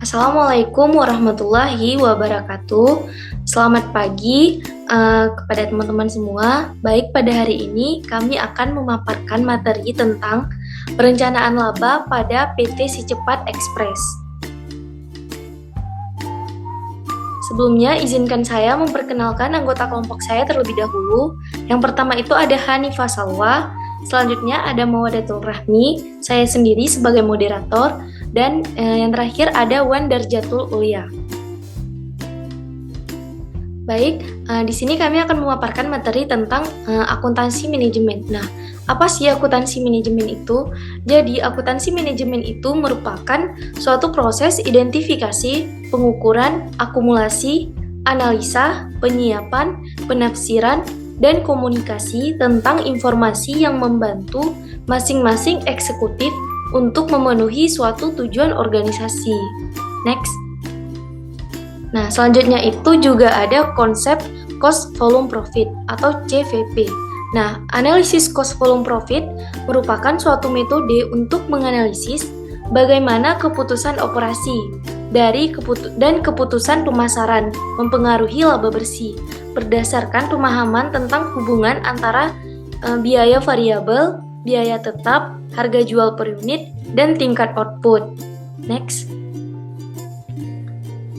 Assalamualaikum warahmatullahi wabarakatuh. Selamat pagi kepada teman-teman semua. Baik, pada hari ini kami akan memaparkan materi tentang perencanaan laba pada PT Si Cepat Express. Sebelumnya, izinkan saya memperkenalkan anggota kelompok saya terlebih dahulu. Yang pertama itu ada Hanifah Salwa, selanjutnya ada Mawadatul Rahmi, saya sendiri sebagai moderator, dan yang terakhir ada Wan Darjatul Ulia. Baik, di sini kami akan memaparkan materi tentang akuntansi manajemen. Nah, apa sih akuntansi manajemen itu? Jadi, akuntansi manajemen itu merupakan suatu proses identifikasi, pengukuran, akumulasi, analisa, penyiapan, penafsiran, dan komunikasi tentang informasi yang membantu masing-masing eksekutif untuk memenuhi suatu tujuan organisasi. Next. Nah, selanjutnya itu juga ada konsep cost volume profit atau CVP. Nah, analisis cost volume profit merupakan suatu metode untuk menganalisis bagaimana keputusan operasi dan keputusan pemasaran mempengaruhi laba bersih berdasarkan pemahaman tentang hubungan antara biaya variabel, biaya tetap, harga jual per unit, dan tingkat output. Next.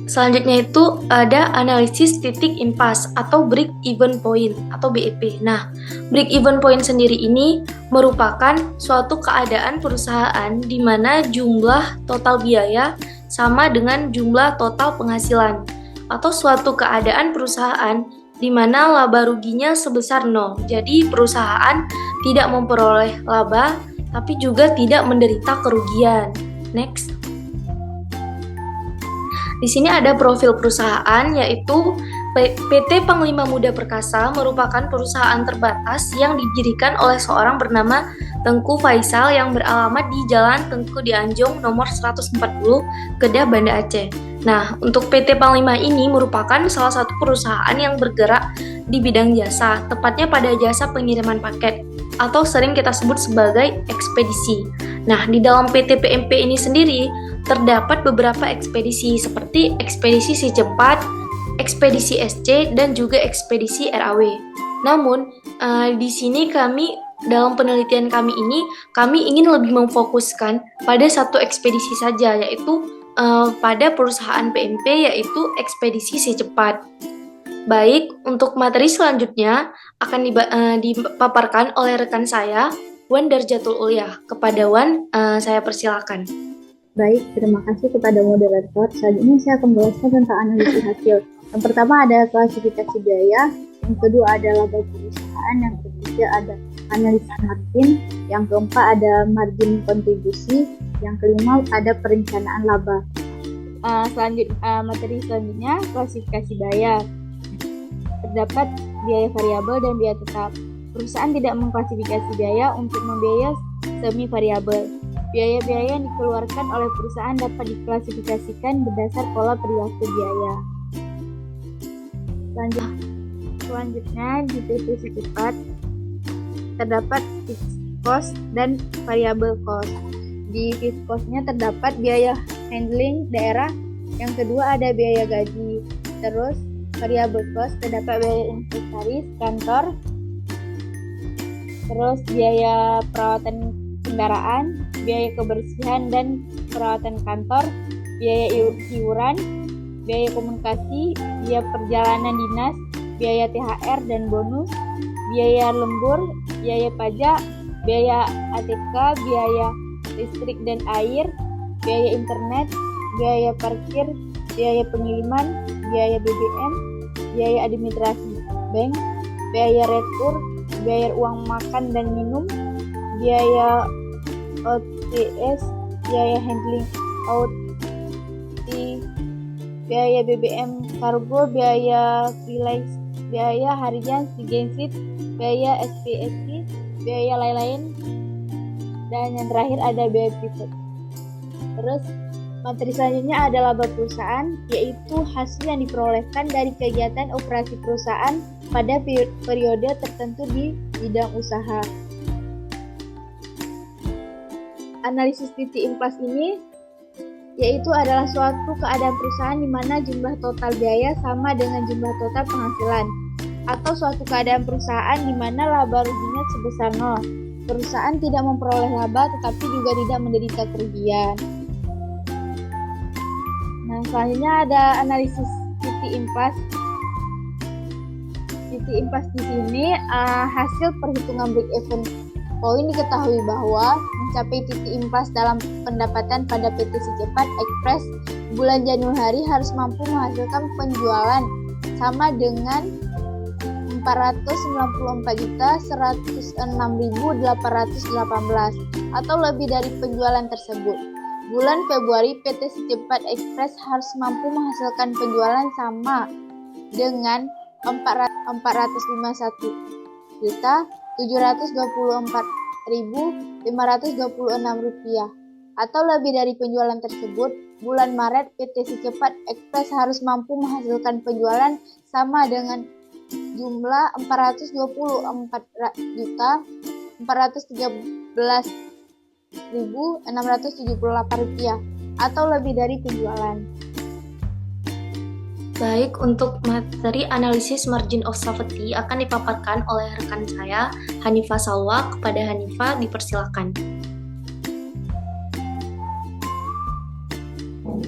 Selanjutnya itu ada analisis titik impas atau break even point atau BEP. Nah, break even point sendiri ini merupakan suatu keadaan perusahaan di mana jumlah total biaya sama dengan jumlah total penghasilan, atau suatu keadaan perusahaan di mana laba ruginya sebesar 0. Jadi perusahaan tidak memperoleh laba tapi juga tidak menderita kerugian. Next. Di sini ada profil perusahaan, yaitu PT Panglima Muda Perkasa merupakan perusahaan terbatas yang didirikan oleh seorang bernama Tengku Faisal yang beralamat di Jalan Tengku Dianjung nomor 140, Kedah, Banda Aceh. Nah, untuk PT Panglima ini merupakan salah satu perusahaan yang bergerak di bidang jasa, tepatnya pada jasa pengiriman paket, atau sering kita sebut sebagai ekspedisi. Nah, di dalam PT PMP ini sendiri, terdapat beberapa ekspedisi seperti ekspedisi Si Cepat, ekspedisi SC, dan juga ekspedisi RAW. Namun, di sini dalam penelitian kami ini, kami ingin lebih memfokuskan pada satu ekspedisi saja, yaitu pada perusahaan PMP, yaitu ekspedisi Si Cepat. Baik, untuk materi selanjutnya akan dipaparkan oleh rekan saya, Wan Darjatul Ulia. Kepada Wan, saya persilakan. Baik, terima kasih kepada moderator. Selanjutnya saya akan menjelaskan tentang analisis hasil. Yang pertama ada klasifikasi biaya, yang kedua ada laba perusahaan, yang ketiga ada analisis margin, yang keempat ada margin kontribusi, yang kelima ada perencanaan laba. Materi selanjutnya klasifikasi biaya. Terdapat biaya variabel dan biaya tetap. Perusahaan tidak mengklasifikasi biaya untuk membiayai semi variabel. Biaya-biaya yang dikeluarkan oleh perusahaan dapat diklasifikasikan berdasar pola perilaku biaya. Selanjutnya di PT Si Cepat terdapat fixed cost dan variable cost. Di fixed cost-nya terdapat biaya handling daerah, yang kedua ada biaya gaji. Terus variable cost terdapat biaya inventaris kantor, terus biaya perawatan kendaraan, biaya kebersihan dan perawatan kantor, biaya iuran, biaya komunikasi, biaya perjalanan dinas, biaya THR dan bonus, biaya lembur, biaya pajak, biaya ATK, biaya listrik dan air, biaya internet, biaya parkir, biaya pengiriman, biaya BBM, biaya administrasi bank, biaya retur, biaya uang makan dan minum, biaya OTS, biaya handling OT, biaya BBM kargo, biaya freelance, biaya harian Sigensit, biaya SPSC, biaya lain-lain, dan yang terakhir ada biaya privat. Terus materi selanjutnya adalah laba perusahaan, yaitu hasil yang diperolehkan dari kegiatan operasi perusahaan pada periode tertentu di bidang usaha. Analisis titik impas ini yaitu adalah suatu keadaan perusahaan di mana jumlah total biaya sama dengan jumlah total penghasilan, atau suatu keadaan perusahaan di mana laba ruginya sebesar nol. Perusahaan tidak memperoleh laba tetapi juga tidak menderita kerugian. Nah, selanjutnya ada analisis City Impas. City Impas di sini hasil perhitungan break even point diketahui bahwa mencapai titik impas dalam pendapatan pada PT Si Cepat Express bulan Januari harus mampu menghasilkan penjualan sama dengan 494.106.818 atau lebih dari penjualan tersebut. Bulan Februari PT Si Cepat Express harus mampu menghasilkan penjualan sama dengan 424.724.526 rupiah atau lebih dari penjualan tersebut. Bulan Maret PT Si Cepat Express harus mampu menghasilkan penjualan sama dengan jumlah 424.413.678 rupiah atau lebih dari penjualan. Baik, untuk materi analisis margin of safety akan dipaparkan oleh rekan saya, Hanifah Salwa. Kepada Hanifah, dipersilakan.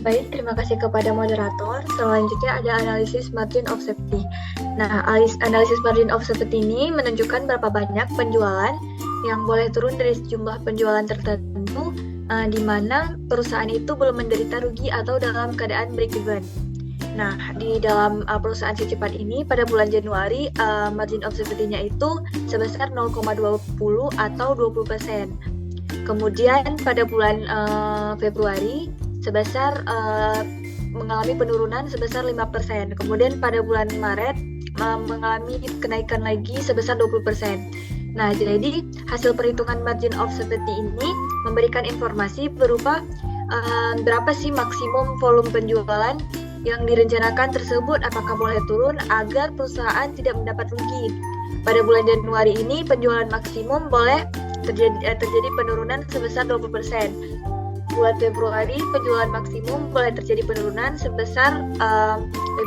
Baik, terima kasih kepada moderator. Selanjutnya ada analisis margin of safety. Nah, analisis margin of safety ini menunjukkan berapa banyak penjualan yang boleh turun dari jumlah penjualan tertentu di mana perusahaan itu belum menderita rugi atau dalam keadaan break even. Nah, di dalam perusahaan Si Cepat ini pada bulan Januari margin of safety-nya itu sebesar 0,20 atau 20%. Kemudian pada bulan Februari sebesar mengalami penurunan sebesar 5%. Kemudian pada bulan Maret mengalami kenaikan lagi sebesar 20%. Nah, jadi hasil perhitungan margin of safety ini memberikan informasi berupa berapa sih maksimum volume penjualan yang direncanakan tersebut, apakah boleh turun agar perusahaan tidak mendapat rugi. Pada bulan Januari ini penjualan maksimum boleh terjadi penurunan sebesar 20%. Bulan Februari penjualan maksimum boleh terjadi penurunan sebesar 5%,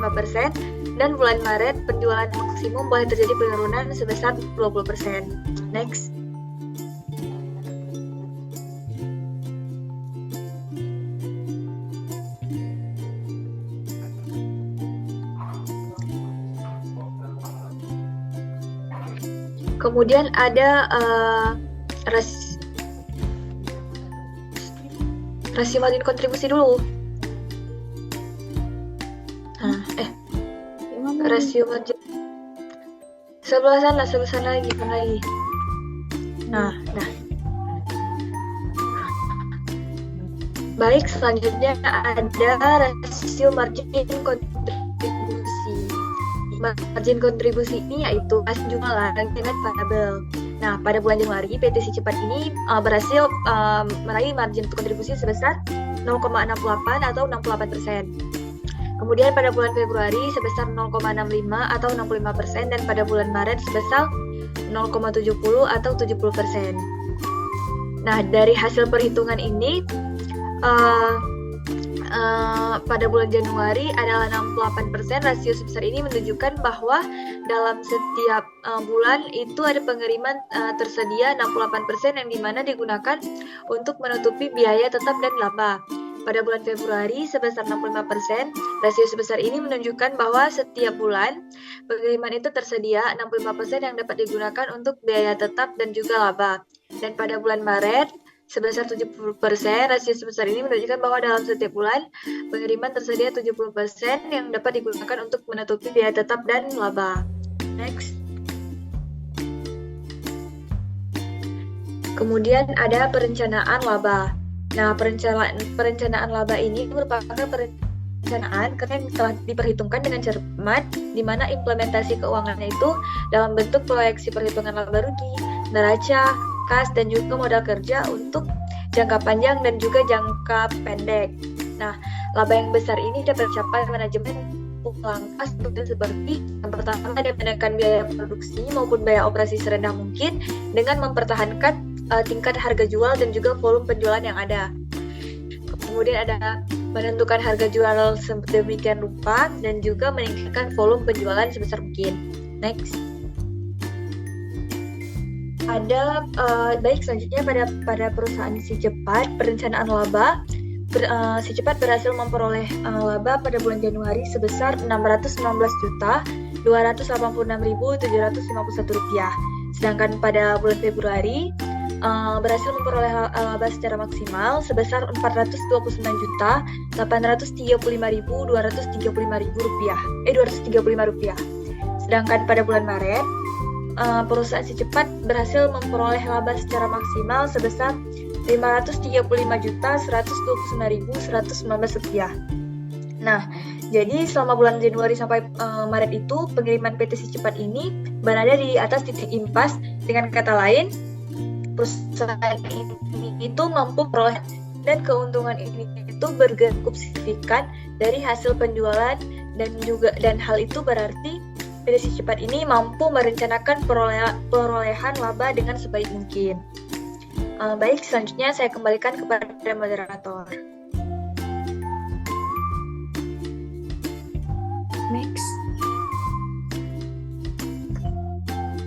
dan bulan Maret penjualan maksimum boleh terjadi penurunan sebesar 20%. Next. Kemudian ada rasio margin kontribusi dulu. Rasio margin sebelah sana lagi. Nah. Baik, selanjutnya ada rasio margin kontribusi. Margin kontribusi ini yaitu hasil jualan dengan variabel. Nah, pada bulan Januari PT Si Cepat ini berhasil meraih margin kontribusi sebesar 0,68 atau 68%. Kemudian pada bulan Februari sebesar 0,65 atau 65%, dan pada bulan Maret sebesar 0,70 atau 70%. Nah, dari hasil perhitungan ini pada bulan Januari adalah 68%. Rasio sebesar ini menunjukkan bahwa dalam setiap bulan itu ada pengiriman tersedia 68% yang dimana digunakan untuk menutupi biaya tetap dan laba. Pada bulan Februari sebesar 65%, rasio sebesar ini menunjukkan bahwa setiap bulan pengiriman itu tersedia 65% yang dapat digunakan untuk biaya tetap dan juga laba. Dan pada bulan Maret sebesar 70%, rasio sebesar ini menunjukkan bahwa dalam setiap bulan pengiriman tersedia 70% yang dapat digunakan untuk menutupi biaya tetap dan laba. Next. Kemudian ada perencanaan laba. Nah, perencanaan laba ini merupakan perencanaan yang telah diperhitungkan dengan cermat, di mana implementasi keuangannya itu dalam bentuk proyeksi perhitungan laba rugi, neraca, kas, dan juga modal kerja untuk jangka panjang dan juga jangka pendek. Nah, laba yang besar ini dapat dicapai manajemen langkah seperti yang pertama ada menekan biaya produksi maupun biaya operasi serendah mungkin dengan mempertahankan tingkat harga jual dan juga volume penjualan yang ada. kemudian ada menentukan harga jual sedemikian rupa, dan juga meningkatkan volume penjualan sebesar mungkin. Next. Ada baik selanjutnya pada perusahaan si cepat, perencanaan laba. Si cepat berhasil memperoleh laba pada bulan Januari sebesar Rp619.286.751. Sedangkan pada bulan Februari berhasil memperoleh laba secara maksimal sebesar Rp425.835.235. Sedangkan pada bulan Maret perusahaan si cepat berhasil memperoleh laba secara maksimal sebesar Rp535.129.119. Nah, jadi selama bulan Januari sampai Maret itu pengiriman PT Si Cepat ini berada di atas titik impas. Dengan kata lain, perusahaan ini itu mampu memperoleh, dan keuntungan ini itu bergerak cukup signifikan dari hasil penjualan, dan hal itu berarti PT Si Cepat ini mampu merencanakan perolehan laba dengan sebaik mungkin. Baik, selanjutnya saya kembalikan kepada moderator. Next.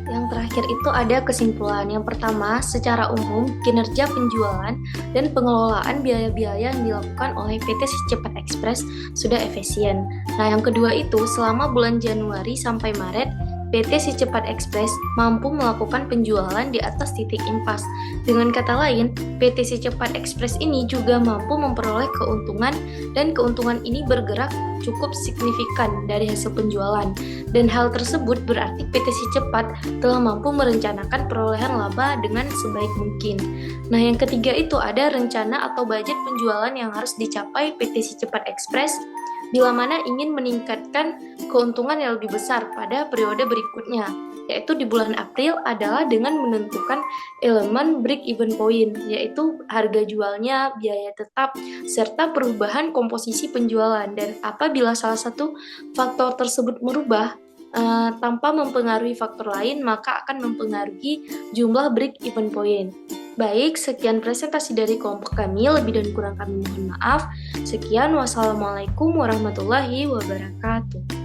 Yang terakhir itu ada kesimpulan. Yang pertama, secara umum, kinerja penjualan dan pengelolaan biaya-biaya yang dilakukan oleh PT Si Cepat Express sudah efisien. Nah, yang kedua itu, selama bulan Januari sampai Maret, PT Si Cepat Express mampu melakukan penjualan di atas titik impas. Dengan kata lain, PT Si Cepat Express ini juga mampu memperoleh keuntungan, dan keuntungan ini bergerak cukup signifikan dari hasil penjualan. Dan hal tersebut berarti PT Si Cepat telah mampu merencanakan perolehan laba dengan sebaik mungkin. Nah, yang ketiga itu ada rencana atau budget penjualan yang harus dicapai PT Si Cepat Express bila mana ingin meningkatkan keuntungan yang lebih besar pada periode berikutnya, yaitu di bulan April adalah dengan menentukan elemen break-even point, yaitu harga jualnya, biaya tetap, serta perubahan komposisi penjualan. Dan apabila salah satu faktor tersebut merubah tanpa mempengaruhi faktor lain, maka akan mempengaruhi jumlah break-even point. Baik, sekian presentasi dari kelompok kami. Lebih dan kurang kami mohon maaf. Sekian, wassalamualaikum warahmatullahi wabarakatuh.